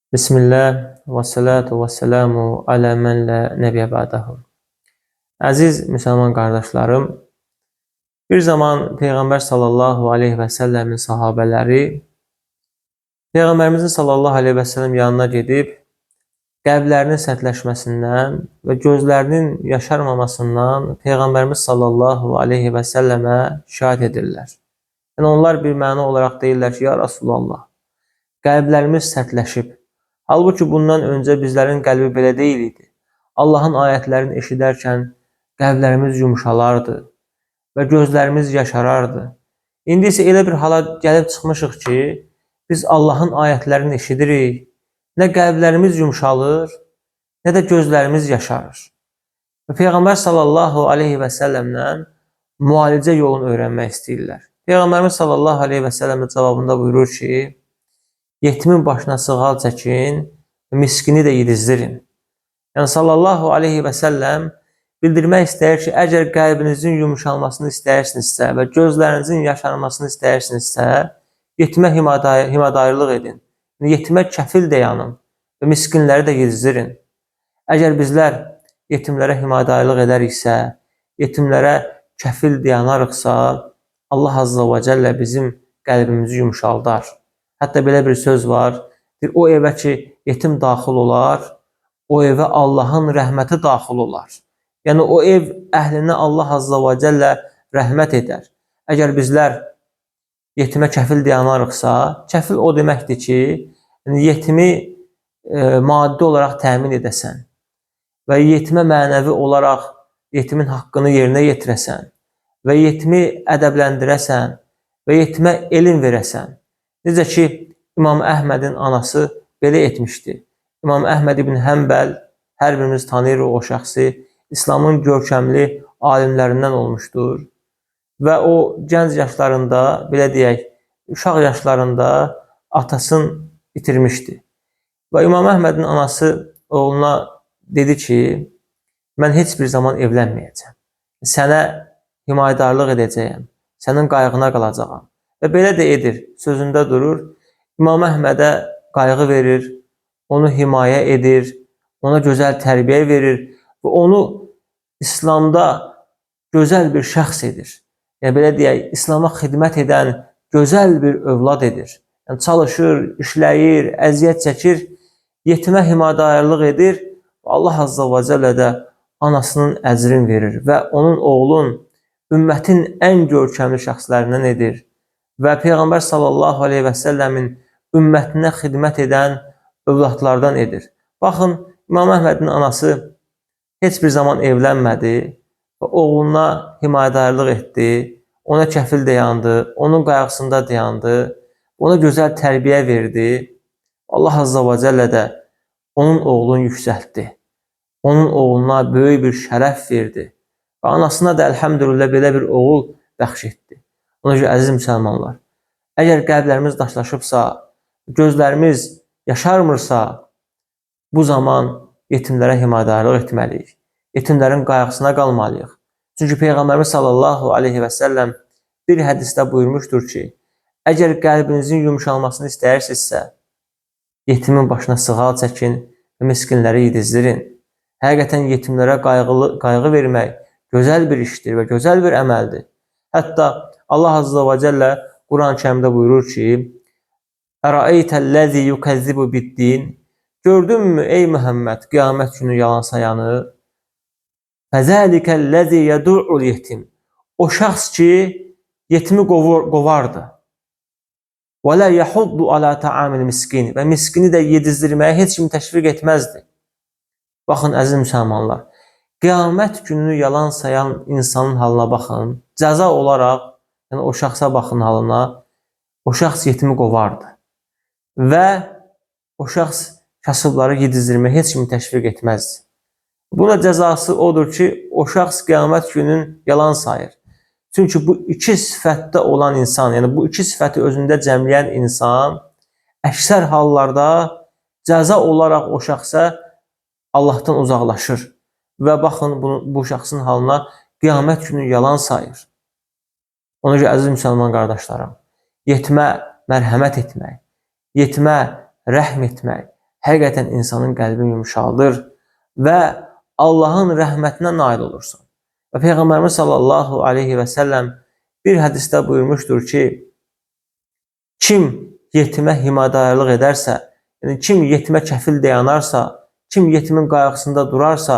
Bismillah və salatu və selamu alə mən lə nəbiyə ba'dahu. Əziz müsəlman qardaşlarım, bir zaman Peyğəmbər sallallahu aleyhi və səlləmin sahabələri Peyğəmbərimizin sallallahu aleyhi və səlləm yanına gedib, qəlblərinin sərtləşməsindən və gözlərinin yaşarmamasından Peyğəmbərimiz sallallahu aleyhi və səlləmə şahid edirlər. Yəni, onlar bir məna olaraq deyirlər ki, ya Rasulallah, qəlblərimiz sərtləşib. Halbuki bundan öncə bizlərin qəlbi belə deyil idi. Allahın ayətlərini eşidərkən qəlblərimiz yumşalardı və gözlərimiz yaşarardı. İndi isə elə bir hala gəlib çıxmışıq ki, biz Allahın ayətlərini eşidirik, nə qəlblərimiz yumşalır, nə də gözlərimiz yaşarır. Və Peyğəmbər sallallahu aleyhi və səlləmdən müalicə yolunu öyrənmək istəyirlər. Peyğəmbərimiz sallallahu aleyhi və səlləmin cavabında buyurur ki, yetimin başına sığal çəkin, miskini də yedizdirin. Yəni, sallallahu aleyhi və səlləm bildirmək istəyir ki, əgər qəlbinizin yumuşalmasını istəyirsinizsə və gözlərinizin yaşarmasını istəyirsinizsə, yetimə himadarlıq edin. Yetimə kəfil dayanın və miskinləri də yedizdirin. Əgər bizlər yetimlərə himadarlıq edəriksə, yetimlərə kəfil dayanarıqsa, Allah Azza və Cəllə bizim qəlbimizi yumşaldar. Hətta belə bir söz var, o evə ki, yetim daxil olar, o evə Allahın rəhməti daxil olar. Yəni, o ev əhlinə Allah Azza və Cəllə rəhmət edər. Əgər bizlər yetimə kəfil dayanarıqsa, kəfil o deməkdir ki, yetimi maddi olaraq təmin edəsən və yetimə mənəvi olaraq yetimin haqqını yerinə yetirəsən və yetimi ədəbləndirəsən və yetimə elm verəsən. Necə ki, İmam Əhmədin anası belə etmişdi. İmam Əhməd ibn Həmbəl, hər birimiz tanıyırıq o şəxsi, İslamın görkəmli alimlərindən olmuşdur. Və o, gənc yaşlarında, belə deyək, uşaq yaşlarında atasını itirmişdi. Və İmam Əhmədin anası oğluna dedi ki, mən heç bir zaman evlənməyəcəm. Sənə himayədarlıq edəcəyəm, sənin qayğına qalacağam. Və belə də edir, sözündə durur. İmam Əhmədə qayğı verir, onu himayə edir, ona gözəl tərbiyə verir və onu İslamda gözəl bir şəxs edir. Yəni, belə deyək, İslama xidmət edən gözəl bir övlad edir. Yəni, çalışır, işləyir, əziyyət çəkir, yetimə himadarlıq edir və Allah Azza və Cəllə də anasının əcrin verir və onun oğlun ümmətin ən görkəmli şəxslərindən edir. Və Peyğəmbər sallallahu aleyhi və səlləmin ümmətinə xidmət edən övladlardan edir. Baxın, İmam Əhmədin anası heç bir zaman evlənmədi və oğluna himayədarlıq etdi, ona kəfil dayandı, onun qayğısında dayandı, ona gözəl tərbiyə verdi. Allah Azza və Cəllə də onun oğlunu yüksəltdi, onun oğluna böyük bir şərəf verdi və anasına da əlhəmdülillah belə bir oğul bəxş etdi. Ona görə, əziz müsəlmanlar, əgər qəlblərimiz daşlaşıbsa, gözlərimiz yaşarmırsa, bu zaman yetimlərə himayədarlıq etməliyik. Yetimlərin qayğısına qalmalıyıq. Çünki Peyğəmbərimiz sallallahu aleyhi və səlləm bir hədisdə buyurmuşdur ki, əgər qəlbinizin yumşalmasını istəyirsinizsə, yetimin başına sığal çəkin və miskinləri yedizdirin. Həqiqətən yetimlərə qayğı vermək gözəl bir işdir və gözəl bir əməldir. Hətta Allah Azza və Cəllə Quran-ı Kərimdə buyurur ki, Ərəeytəl-ləzi yukəzzibu bid-din, gördünmü ey Məhəmməd qiyamət günü yalan sayanı? Fəzəlikəl-ləzi yəd'ul yetim, o şəxs ki, yetimi qovardı. Və lə yəhuddu alə ta'amil miskin, və miskini də yedizdirməyə heç kimi təşviq etməzdi. Baxın, əziz müsəlmanlar, qiyamət gününü yalan sayan insanın halına baxın, cəza olaraq, yəni o şəxsə baxın halına, o şəxs yetimi qovardı və o şəxs kasıbları yedizdirməyə heç kimi təşviq etməzdi. Buna cəzası odur ki, o şəxs qiyamət günün yalan sayır. Çünki bu iki sifətdə olan insan, yəni bu iki sifəti özündə cəmləyən insan əksər hallarda cəza olaraq o şəxsə Allahdan uzaqlaşır və baxın bu şəxsin halına qiyamət günü yalan sayır. Ona görə, əziz müsəlman qardaşlarım, yetimə mərhəmət etmək, yetimə rəhm etmək, həqiqətən insanın qəlbini yumşaldır və Allahın rəhmətinə nail olursan. Və Peyğəmbərimiz sallallahu aleyhi və səlləm bir hədisdə buyurmuşdur ki, kim yetimə himayədarlıq edərsə, yəni kim yetimə kəfil dayanarsa, kim yetimin qayğısında durarsa,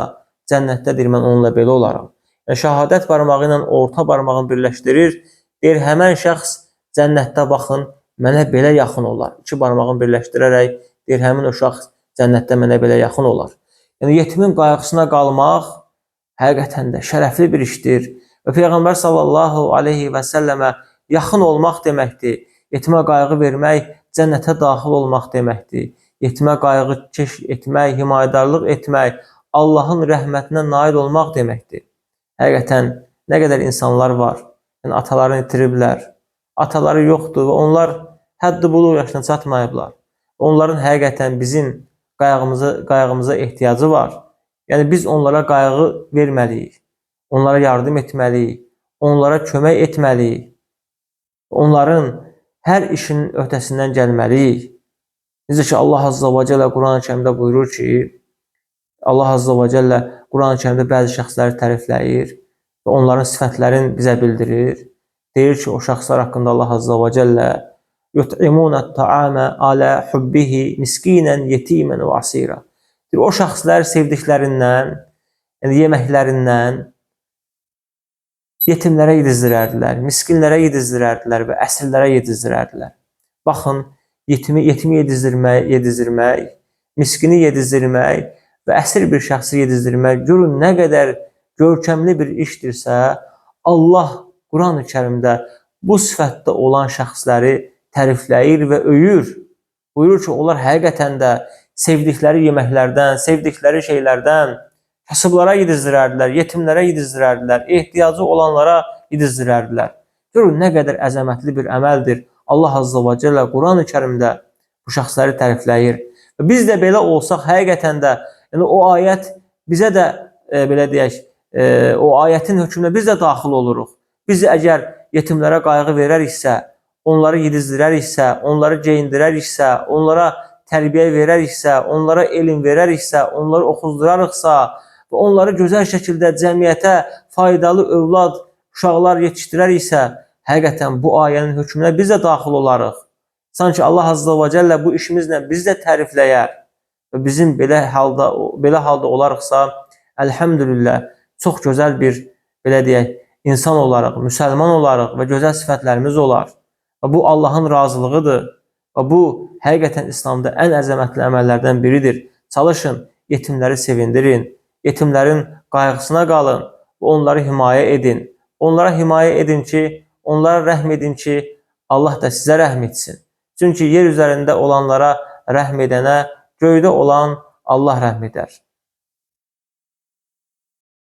cənnətdədir, mən onunla belə olaram. Yəni, şəhadət barmağı ilə orta barmağını birləşdirir, deyir, həmən şəxs cənnətdə baxın, mənə belə yaxın olar. İki barmağını birləşdirərək, deyir, həmin o şəxs cənnətdə mənə belə yaxın olar. Yəni, yetimin qayğısına qalmaq həqiqətən də şərəfli bir işdir. Və Peyğəmbər sallallahu aleyhi və səlləmə yaxın olmaq deməkdir. Yetimə qayğı vermək, cənnətə daxil olmaq deməkdir. Yetimə qayğı etmək, himayədarlıq etmək, Allahın rəhmətinə nail olmaq deməkdir. Həqiqətən, nə qədər insanlar var, yəni atalarını itiriblər, ataları yoxdur və onlar həddi buluğ yaşına çatmayıblar. Onların həqiqətən bizim qayğımıza ehtiyacı var. Yəni, biz onlara qayğı verməliyik, onlara yardım etməliyik, onlara kömək etməliyik, onların hər işinin öhdəsindən gəlməliyik. Necə ki, Allah Azza və Cəllə Quran-ı Kərimdə buyurur ki, Allah Azza və Cəllə Quran-ı Kərimdə bəzi şəxsləri tərifləyir və onların sifətlərini bizə bildirir. Deyir ki, o şəxslər haqqında Allah Azza və Cəllə yut'imunət ta'amə alə hubbihi miskinən, yetimən və asira. O şəxslər sevdiklərindən, yəni yeməklərindən yetimlərə yedizdirərdilər, miskinlərə yedizdirərdilər və əsirlərə yedizdirərdilər. Baxın, yetimi yedizdirmək, miskini yedizdirmək və əsir bir şəxsi yedizdirmək, görün nə qədər görkəmli bir işdirsə, Allah Quran-ı Kərimdə bu sifətdə olan şəxsləri tərifləyir və öyür. Buyurur ki, onlar həqiqətən də sevdikləri yeməklərdən, sevdikləri şeylərdən kasıblara yedizdirərdilər, yetimlərə yedizdirərdilər, ehtiyacı olanlara yedizdirərdilər. Görün, nə qədər əzəmətli bir əməldir. Allah Azza və Cəllə Quran-ı Kərimdə bu şəxsləri tərifləyir. Və biz də belə olsaq, həqiqətən də, yəni o ayət bizə də, belə deyək, o ayətin hökmünə biz də daxil oluruq. Biz əgər yetimlərə qayğı verəriksə, onları yedizdirəriksə, onları geyindirəriksə, onlara tərbiyə verəriksə, onlara elm verəriksə, onları oxuzdurarıqsa və onları gözəl şəkildə cəmiyyətə faydalı övlad, uşaqlar yetişdirəriksə, həqiqətən bu ayənin hökmünə biz də daxil olarıq. Sanki Allah Azza və Cəllə bu işimizlə biz də tərifləyər və bizim belə halda olarıqsa, əlhəmdülillah, çox gözəl bir, belə deyək, insan olaraq, müsəlman olaraq və gözəl sifətlərimiz olar. Və bu Allahın razılığıdır. Və bu, həqiqətən İslamda ən əzəmətli əməllərdən biridir. Çalışın, yetimləri sevindirin, yetimlərin qayğısına qalın və onları himayə edin. Onlara himayə edin ki, onlara rəhm edin ki, Allah da sizə rəhm etsin. Çünki yer üzərində olanlara rəhm edənə göydə olan Allah rəhm edər.